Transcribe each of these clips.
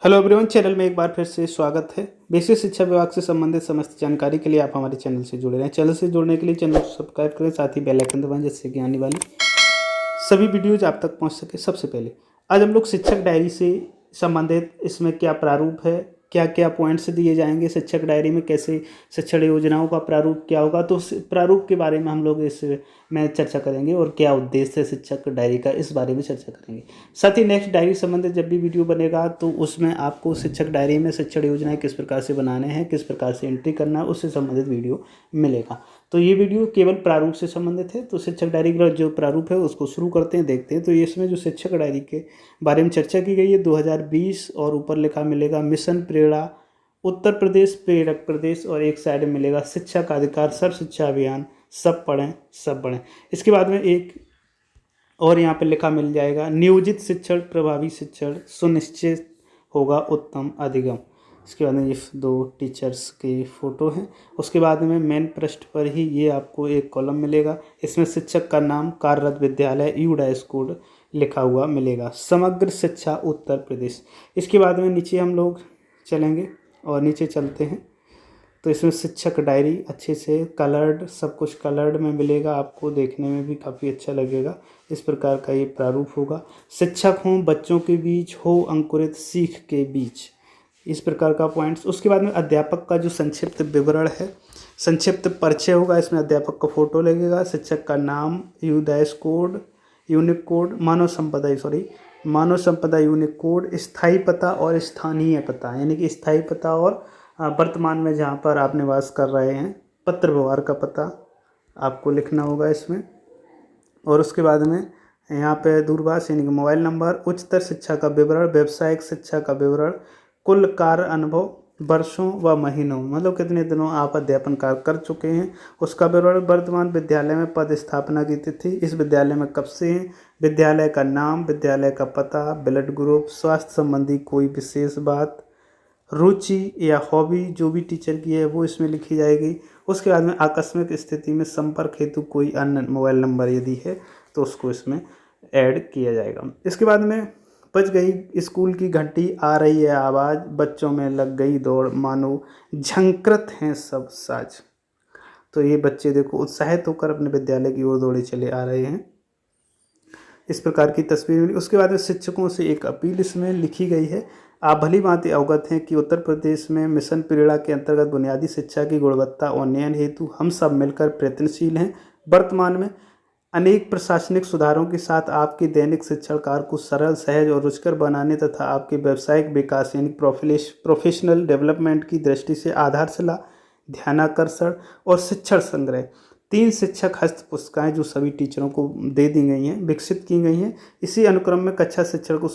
Hello everyone, channel में एक बार फिर से स्वागत है। बेसिक शिक्षा विभाग से संबंधित समस्त जानकारी के लिए आप हमारे चैनल से जुड़े रहें। चैनल से जुड़ने के लिए चैनल को सब्सक्राइब करें, साथ ही बेल आइकन दबाएं जिससे कि आने वाली सभी वीडियोज आप तक पहुंच सके। सबसे पहले आज हम लोग शिक्षक डायरी से संबंधित इसमें क्या प्रारूप है, क्या क्या पॉइंट्स दिए जाएंगे शिक्षक डायरी में, कैसे शिक्षण योजनाओं का प्रारूप क्या होगा, तो उस प्रारूप के बारे में हम लोग इस में चर्चा करेंगे और क्या उद्देश्य है शिक्षक डायरी का, इस बारे में चर्चा करेंगे। साथ ही नेक्स्ट डायरी संबंधित जब भी वीडियो बनेगा तो उसमें आपको शिक्षक डायरी में शिक्षण योजनाएं किस प्रकार से बनाने हैं, किस प्रकार से एंट्री करना है, उससे संबंधित वीडियो मिलेगा। तो ये वीडियो केवल प्रारूप से संबंधित है। तो शिक्षक डायरी का जो प्रारूप है उसको शुरू करते हैं, देखते हैं। तो इसमें जो शिक्षक डायरी के बारे में चर्चा की गई है 2020 और ऊपर लिखा मिलेगा मिशन प्रेरणा उत्तर प्रदेश प्रेरक प्रदेश, और एक साइड में मिलेगा शिक्षा का अधिकार सर्व शिक्षा अभियान सब पढ़ें सब बढ़ें। इसके बाद में एक और यहाँ पे लिखा मिल जाएगा नियोजित शिक्षण प्रभावी शिक्षण सुनिश्चित होगा उत्तम अधिगम। इसके बाद में ये दो टीचर्स की फ़ोटो हैं। उसके बाद में मेन पृष्ठ पर ही ये आपको एक कॉलम मिलेगा, इसमें शिक्षक का नाम, कार्यरत विद्यालय, यूडाइस कोड लिखा हुआ मिलेगा, समग्र शिक्षा उत्तर प्रदेश। इसके बाद में नीचे हम लोग चलेंगे और नीचे चलते हैं तो इसमें शिक्षक डायरी अच्छे से कलर्ड, सब कुछ कलर्ड में मिलेगा, आपको देखने में भी काफ़ी अच्छा लगेगा। इस प्रकार का ये प्रारूप होगा। शिक्षक हों बच्चों के बीच, हो अंकुरित सीख के बीच, इस प्रकार का पॉइंट्स। उसके बाद में अध्यापक का जो संक्षिप्त विवरण है, संक्षिप्त परिचय होगा, इसमें अध्यापक का फोटो लगेगा, शिक्षक का नाम, यूडाइस कोड, यूनिक कोड, मानव संपदा यूनिक कोड, स्थायी पता और स्थानीय पता, यानी कि स्थायी पता और वर्तमान में जहाँ पर आप निवास कर रहे हैं पत्र व्यवहार का पता आपको लिखना होगा इसमें। और उसके बाद में यहाँ पे दूरभाष यानी कि मोबाइल नंबर, उच्चतर शिक्षा का विवरण, व्यावसायिक शिक्षा का विवरण, कुल कार्य अनुभव वर्षों व महीनों, मतलब कितने दिनों आप अध्यापन कार्य कर चुके हैं उसका विवरण, वर्तमान विद्यालय में पद स्थापना की तिथि, इस विद्यालय में कब से हैं, विद्यालय का नाम, विद्यालय का पता, ब्लड ग्रुप, स्वास्थ्य संबंधी कोई विशेष बात, रुचि या हॉबी जो भी टीचर की है वो इसमें लिखी जाएगी। उसके बाद में आकस्मिक स्थिति में संपर्क हेतु कोई अन्य मोबाइल नंबर यदि है तो उसको इसमें ऐड किया जाएगा। इसके बाद में बज गई स्कूल की घंटी, आ रही है आवाज़, बच्चों में लग गई दौड़, मानो झंकृत हैं सब साज। तो ये बच्चे देखो उत्साहित होकर अपने विद्यालय की ओर दौड़े चले आ रहे हैं, इस प्रकार की तस्वीर मिली। उसके बाद में शिक्षकों से एक अपील इसमें लिखी गई है। आप भली भांति अवगत हैं कि उत्तर प्रदेश में मिशन प्रेरणा के अंतर्गत बुनियादी शिक्षा की गुणवत्ता उन्नयन हेतु हम सब मिलकर प्रयत्नशील हैं। वर्तमान में अनेक प्रशासनिक सुधारों के साथ आपके दैनिक शिक्षण कार्य को सरल, सहज और रुचिकर बनाने तथा आपके व्यावसायिक विकास यानी प्रोफेशनल डेवलपमेंट की दृष्टि से आधारशिला, ध्यानाकर्षण और शिक्षण संग्रह 3 शिक्षक हस्त पुस्तिकाएँ जो सभी टीचरों को दे दी गई हैं, विकसित की गई हैं। इसी अनुक्रम में कक्षा शिक्षण को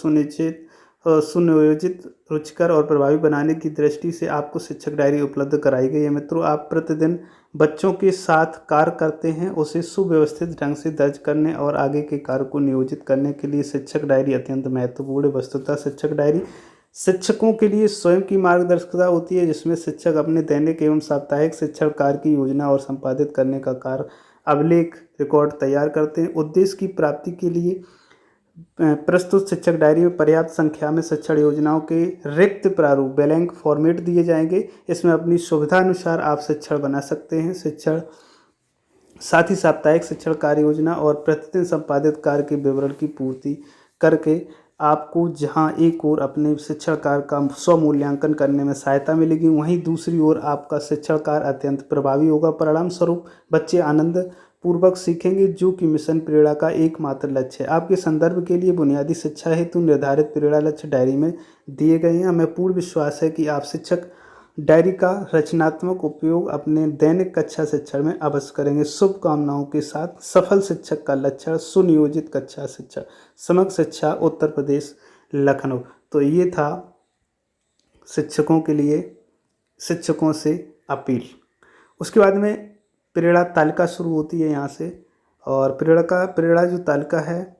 सुनियोजित, रुचिकर और प्रभावी बनाने की दृष्टि से आपको शिक्षक डायरी उपलब्ध कराई गई है। मित्रों, आप प्रतिदिन बच्चों के साथ कार्य करते हैं, उसे सुव्यवस्थित ढंग से दर्ज करने और आगे के कार्य को नियोजित करने के लिए शिक्षक डायरी अत्यंत महत्वपूर्ण है। वस्तुतः शिक्षक डायरी शिक्षकों के लिए स्वयं की मार्गदर्शिका होती है, जिसमें शिक्षक अपने दैनिक एवं साप्ताहिक शिक्षण कार्य की योजना और संपादित करने का कार्य अभिलेख रिकॉर्ड तैयार करते हैं। उद्देश्य की प्राप्ति के लिए प्रस्तुत शिक्षक डायरी में पर्याप्त संख्या में शिक्षण योजनाओं के रिक्त प्रारूप ब्लैंक फॉर्मेट दिए जाएंगे। इसमें अपनी सुविधानुसार आप शिक्षण बना सकते हैं। शिक्षण साथ ही साप्ताहिक शिक्षण कार्य योजना और प्रतिदिन संपादित कार्य के विवरण की पूर्ति करके आपको जहां एक ओर अपने शिक्षण कार्य का स्वमूल्यांकन करने में सहायता मिलेगी, वहीं दूसरी ओर आपका शिक्षण कार्य अत्यंत प्रभावी होगा। परिणाम स्वरूप बच्चे आनंद पूर्वक सीखेंगे, जो कि मिशन प्रेरणा का एकमात्र लक्ष्य है। आपके संदर्भ के लिए बुनियादी शिक्षा हेतु निर्धारित प्रेरणा लक्ष्य डायरी में दिए गए हैं। हमें पूर्ण विश्वास है कि आप शिक्षक डायरी का रचनात्मक उपयोग अपने दैनिक कक्षा शिक्षण में अवश्य करेंगे। शुभकामनाओं के साथ, सफल शिक्षक का लक्षण, सुनियोजित कक्षा शिक्षा, समग्र शिक्षा उत्तर प्रदेश लखनऊ। तो ये था शिक्षकों के लिए शिक्षकों से अपील। उसके बाद में प्रेरणा तालिका शुरू होती है यहाँ से, और प्रेरणा जो तालिका है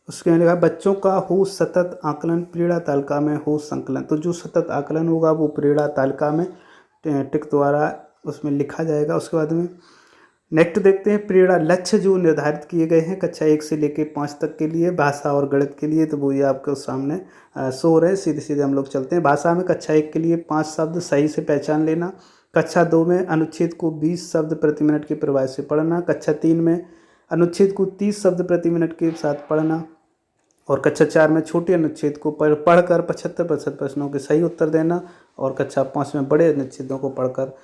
उसके मैंने कहा बच्चों का हो सतत आकलन, प्रेरणा तालिका में हो संकलन। तो जो सतत आकलन होगा वो प्रेरणा तालिका में टिक द्वारा उसमें लिखा जाएगा। उसके बाद में नेक्स्ट देखते हैं प्रेरणा लक्ष्य जो निर्धारित किए गए हैं कक्षा 1 से लेकर 5 तक के लिए भाषा और गणित के लिए, तो वो ये आपके सामने शो हो रहे हैं। सीधे सीधे हम लोग चलते हैं। भाषा में कक्षा 1 के लिए 5 शब्द सही से पहचान लेना। कक्षा 2 में अनुच्छेद को 20 शब्द प्रति मिनट के प्रवाह से पढ़ना। कक्षा 3 में अनुच्छेद को 30 शब्द प्रति मिनट के साथ पढ़ना। और कक्षा 4 में छोटे अनुच्छेद को पढ़कर 75% प्रश्नों के सही उत्तर देना। और कक्षा 5 में बड़े अनुच्छेदों को पढ़कर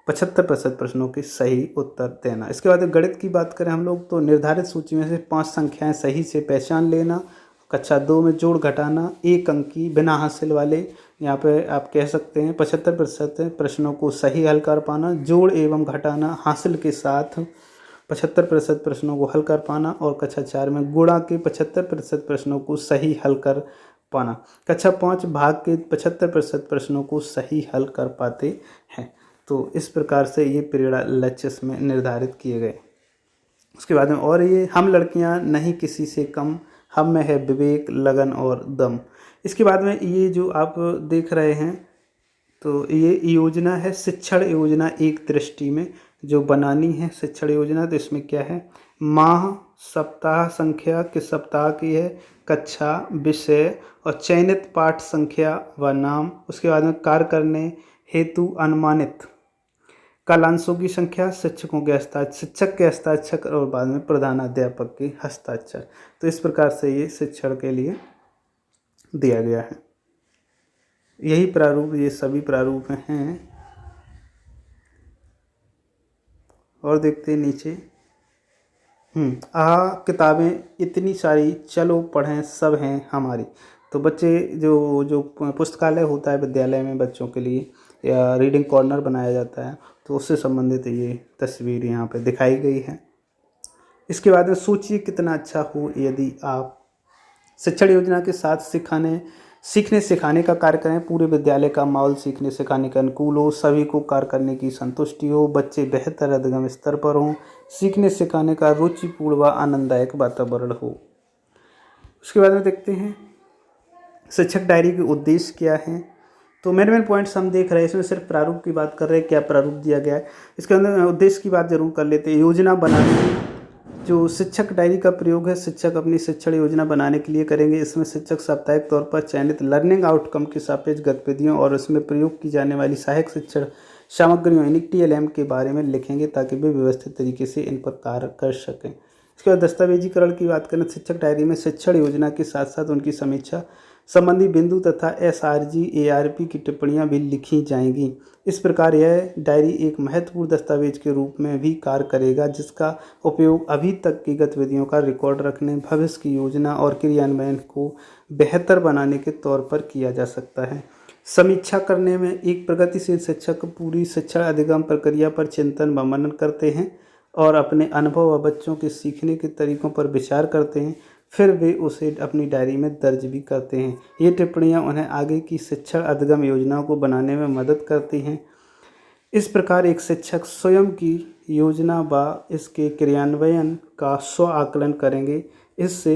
75% प्रश्नों के सही उत्तर देना। इसके बाद गणित की बात करें हम लोग, तो निर्धारित सूची में से 5 संख्याएं सही से पहचान लेना। कक्षा 2 में जोड़ घटाना, 1 अंकी बिना हासिल वाले, यहाँ पे आप कह सकते हैं 75% प्रश्नों को सही हल कर पाना। जोड़ एवं घटाना हासिल के साथ 75% प्रश्नों को हल कर पाना। और कक्षा 4 में गुणा के 75% प्रश्नों को सही हल कर पाना। कक्षा 5 भाग के 75% प्रश्नों को सही हल कर पाते हैं। तो इस प्रकार से ये प्रेरणा लक्ष्य में निर्धारित किए गए। उसके बाद में और ये हम लड़कियां नहीं किसी से कम, हम में है विवेक, लगन और दम। इसके बाद में ये जो आप देख रहे हैं, तो ये योजना है शिक्षण योजना एक दृष्टि में जो बनानी है शिक्षण योजना। तो इसमें क्या है, माह, सप्ताह संख्या, किस सप्ताह की है, कक्षा, विषय और चयनित पाठ संख्या व नाम। उसके बाद में कार्य करने हेतु अनुमानित कालांशों की संख्या, शिक्षकों के हस्ताक्षर, शिक्षक के हस्ताक्षर और बाद में प्रधानाध्यापक के हस्ताक्षर। तो इस प्रकार से ये शिक्षण के लिए दिया गया है। यही प्रारूप, ये सभी प्रारूप हैं। और देखते हैं नीचे, किताबें इतनी सारी, चलो पढ़ें सब हैं हमारी। तो बच्चे जो पुस्तकालय होता है विद्यालय में बच्चों के लिए, या रीडिंग कॉर्नर बनाया जाता है, तो उससे संबंधित ये तस्वीर यहाँ पे दिखाई गई है। इसके बाद में सोचिए कितना अच्छा हो यदि आप शिक्षण योजना के साथ सीखने सिखाने का कार्य करें। पूरे विद्यालय का माहौल सीखने सिखाने के अनुकूल हो, सभी को कार्य करने की संतुष्टि हो, बच्चे बेहतर अधिगम स्तर पर हों, सीखने सिखाने का रुचिपूर्ण व आनंददायक वातावरण हो। उसके बाद में देखते हैं शिक्षक डायरी के उद्देश्य क्या हैं। तो मेन पॉइंट्स हम देख रहे हैं, इसमें सिर्फ प्रारूप की बात कर रहे हैं, क्या प्रारूप दिया गया है। इसके अंदर उद्देश्य की बात जरूर कर लेते हैं। योजना बनाने, जो शिक्षक डायरी का प्रयोग है शिक्षक अपनी शिक्षण योजना बनाने के लिए करेंगे। इसमें शिक्षक साप्ताहिक तौर पर चयनित लर्निंग आउटकम के सापेक्ष गतिविधियों और उसमें प्रयोग की जाने वाली सहायक शिक्षण सामग्रियों यानी TLM के बारे में लिखेंगे ताकि वे व्यवस्थित तरीके से इन पर कार्य कर सकें। इसके बाद दस्तावेजीकरण की बात करें, शिक्षक डायरी में शिक्षण योजना के साथ साथ उनकी समीक्षा संबंधी बिंदु तथा SRG ARP की टिप्पणियां भी लिखी जाएंगी। इस प्रकार यह डायरी एक महत्वपूर्ण दस्तावेज के रूप में भी कार्य करेगा जिसका उपयोग अभी तक की गतिविधियों का रिकॉर्ड रखने, भविष्य की योजना और क्रियान्वयन को बेहतर बनाने के तौर पर किया जा सकता है। समीक्षा करने में एक प्रगतिशील शिक्षक पूरी शिक्षण अधिगम प्रक्रिया पर चिंतन व मनन करते हैं और अपने अनुभव व बच्चों के सीखने के तरीकों पर विचार करते हैं, फिर वे उसे अपनी डायरी में दर्ज भी करते हैं। ये टिप्पणियां उन्हें आगे की शिक्षण अधिगम योजनाओं को बनाने में मदद करती हैं। इस प्रकार एक शिक्षक स्वयं की योजना व इसके क्रियान्वयन का स्व आकलन करेंगे। इससे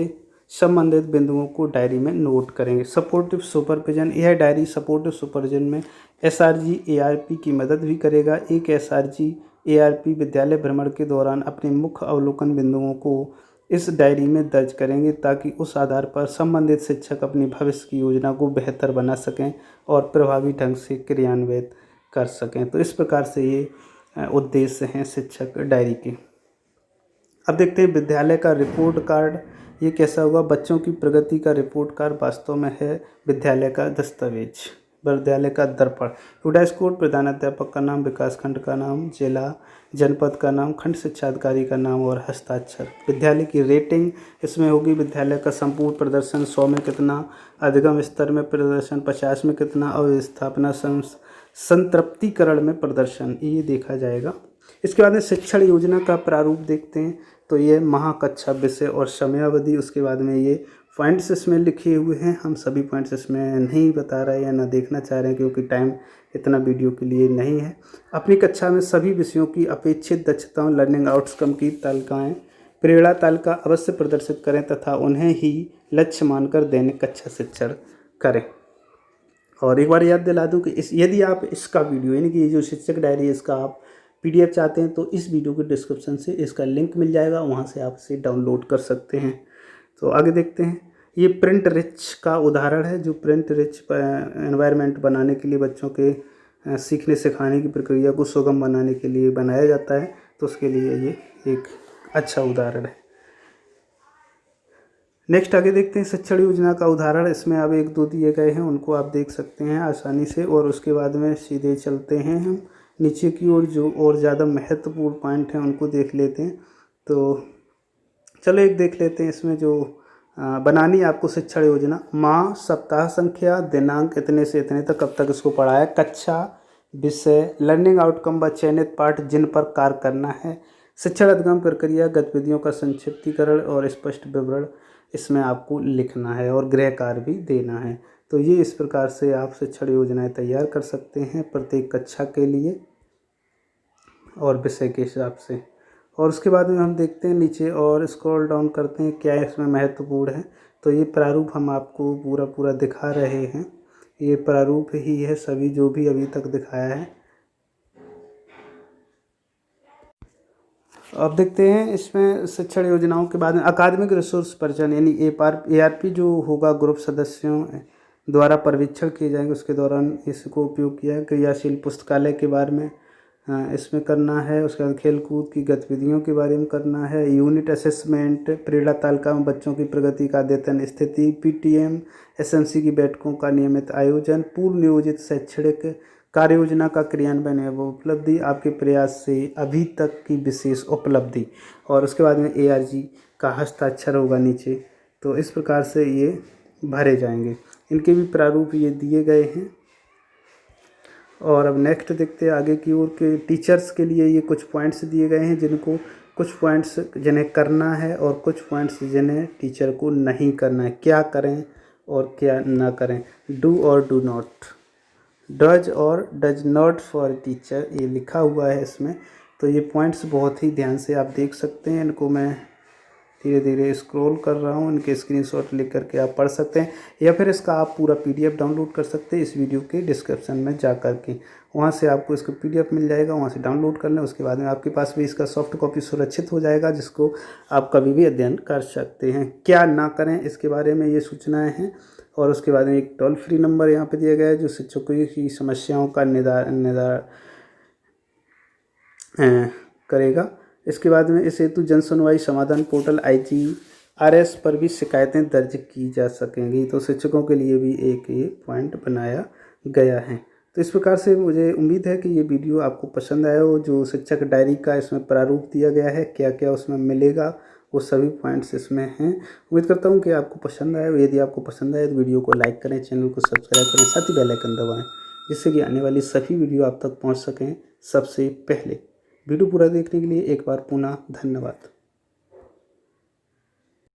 संबंधित बिंदुओं को डायरी में नोट करेंगे। सपोर्टिव सुपरविजन, यह डायरी सपोर्टिव सुपरविजन में SRG ARP की मदद भी करेगा। एक SRG ARP विद्यालय भ्रमण के दौरान अपने मुख्य अवलोकन बिंदुओं को इस डायरी में दर्ज करेंगे ताकि उस आधार पर संबंधित शिक्षक अपनी भविष्य की योजना को बेहतर बना सकें और प्रभावी ढंग से क्रियान्वित कर सकें। तो इस प्रकार से ये उद्देश्य हैं शिक्षक डायरी के। अब देखते हैं विद्यालय का रिपोर्ट कार्ड, ये कैसा होगा। बच्चों की प्रगति का रिपोर्ट कार्ड वास्तव में है विद्यालय का दस्तावेज, विद्यालय का दर्पण। यूडाइस कोड, प्रधानाध्यापक का नाम, विकासखंड का नाम, जिला जनपद का नाम, खंड शिक्षा अधिकारी का नाम और हस्ताक्षर। विद्यालय की रेटिंग इसमें होगी, विद्यालय का संपूर्ण प्रदर्शन 100 में कितना, अधिगम स्तर में प्रदर्शन 50 में कितना और स्थापना संतृप्तिकरण में प्रदर्शन, ये देखा जाएगा। इसके बाद में शिक्षण योजना का प्रारूप देखते हैं। तो ये महाकक्षा, विषय और समयावधि। उसके बाद में ये पॉइंट्स इसमें लिखे हुए हैं, हम सभी पॉइंट्स इसमें नहीं बता रहे या ना देखना चाह रहे हैं क्योंकि टाइम इतना वीडियो के लिए नहीं है। अपनी कक्षा में सभी विषयों की अपेक्षित दक्षताओं लर्निंग आउटकम की तालिकाएँ प्रेरणा तालिका अवश्य प्रदर्शित करें तथा उन्हें ही लक्ष्य मानकर दैनिक कक्षा शिक्षण करें। और एक बार याद दिला दूं कि यदि आप इसका वीडियो यानी कि ये जो शिक्षक डायरी इसका आप PDF चाहते हैं तो इस वीडियो के डिस्क्रिप्शन से इसका लिंक मिल जाएगा, वहाँ से आप इसे डाउनलोड कर सकते हैं। तो आगे देखते हैं। ये प्रिंट रिच का उदाहरण है, जो प्रिंट रिच एनवायरनमेंट बनाने के लिए बच्चों के सीखने सिखाने की प्रक्रिया को सुगम बनाने के लिए बनाया जाता है, तो उसके लिए ये एक अच्छा उदाहरण है। नेक्स्ट आगे देखते हैं शिक्षण योजना का उदाहरण। इसमें अब 1-2 दिए गए हैं, उनको आप देख सकते हैं आसानी से, और उसके बाद में सीधे चलते हैं हम नीचे की ओर। जो और ज़्यादा महत्वपूर्ण पॉइंट हैं उनको देख लेते हैं। तो चलो एक देख लेते हैं। इसमें जो बनानी आपको शिक्षण योजना, माह, सप्ताह संख्या, दिनांक इतने से इतने तक कब तक इसको पढ़ाया, कक्षा, विषय, लर्निंग आउटकम व चयनित पाठ जिन पर कार्य करना है, शिक्षण अधिगम प्रक्रिया, गतिविधियों का संक्षिप्तीकरण और स्पष्ट विवरण इसमें आपको लिखना है, और गृह कार्य भी देना है। तो ये इस प्रकार से आप शिक्षण योजनाएं तैयार कर सकते हैं प्रत्येक कक्षा के लिए और विषय के हिसाब से। और उसके बाद में हम देखते हैं नीचे और स्क्रॉल डाउन करते हैं क्या इसमें महत्वपूर्ण है। तो ये प्रारूप हम आपको पूरा दिखा रहे हैं, ये प्रारूप ही है सभी जो भी अभी तक दिखाया है। अब देखते हैं इसमें शिक्षण योजनाओं के बाद में अकादमिक रिसोर्स पर्चन, यानी ARP जो होगा, ग्रुप सदस्यों द्वारा पर्यवेक्षण किए जाएंगे, उसके दौरान इसको उपयोग किया है। क्रियाशील पुस्तकालय के बारे में इसमें करना है। उसके बाद खेलकूद की गतिविधियों के बारे में करना है। यूनिट असेसमेंट, प्रेरणा तालिका में बच्चों की प्रगति का अद्यतन स्थिति, PTM SMC की बैठकों का नियमित आयोजन, पूर्व नियोजित शैक्षणिक कार्य योजना का क्रियान्वयन है, वो उपलब्धि, आपके प्रयास से अभी तक की विशेष उपलब्धि, और उसके बाद में ARG का हस्ताक्षर होगा नीचे। तो इस प्रकार से ये भरे जाएंगे। इनके भी प्रारूप ये दिए गए हैं। और अब नेक्स्ट देखते हैं आगे की ओर के टीचर्स के लिए ये कुछ पॉइंट्स दिए गए हैं, जिनको कुछ पॉइंट्स जिन्हें करना है और कुछ पॉइंट्स जिन्हें टीचर को नहीं करना है, क्या करें और क्या ना करें, डू और डू नॉट, डज और डज नॉट फॉर टीचर, ये लिखा हुआ है इसमें। तो ये पॉइंट्स बहुत ही ध्यान से आप देख सकते हैं। इनको मैं धीरे धीरे स्क्रॉल कर रहा हूँ, इनके स्क्रीनशॉट लेकर करके आप पढ़ सकते हैं, या फिर इसका आप पूरा PDF डाउनलोड कर सकते हैं इस वीडियो के डिस्क्रिप्शन में जा कर के। वहाँ से आपको इसका PDF मिल जाएगा, वहाँ से डाउनलोड कर लें। उसके बाद में आपके पास भी इसका सॉफ्ट कॉपी सुरक्षित हो जाएगा, जिसको आप कभी भी अध्ययन कर सकते हैं। क्या ना करें इसके बारे में ये सूचनाएँ हैं। और उसके बाद में एक टोल फ्री नंबर यहाँ पे दिया गया है, जो शिक्षकों की समस्याओं का निदान करेगा। इसके बाद में इस हेतु जन सुनवाई समाधान पोर्टल IGRS पर भी शिकायतें दर्ज की जा सकेंगी। तो शिक्षकों के लिए भी एक ये पॉइंट बनाया गया है। तो इस प्रकार से मुझे उम्मीद है कि ये वीडियो आपको पसंद आया हो। जो शिक्षक डायरी का इसमें प्रारूप दिया गया है, क्या क्या उसमें मिलेगा, वो सभी पॉइंट्स इसमें हैं। उम्मीद करता हूँ कि आपको पसंद आए। यदि आपको पसंद आए तो वीडियो को लाइक करें, चैनल को सब्सक्राइब करें, साथ ही बेल आइकन दबाएँ, जिससे कि आने वाली सभी वीडियो आप तक पहुँच सकें सबसे पहले। वीडियो पूरा देखने के लिए एक बार पुनः धन्यवाद।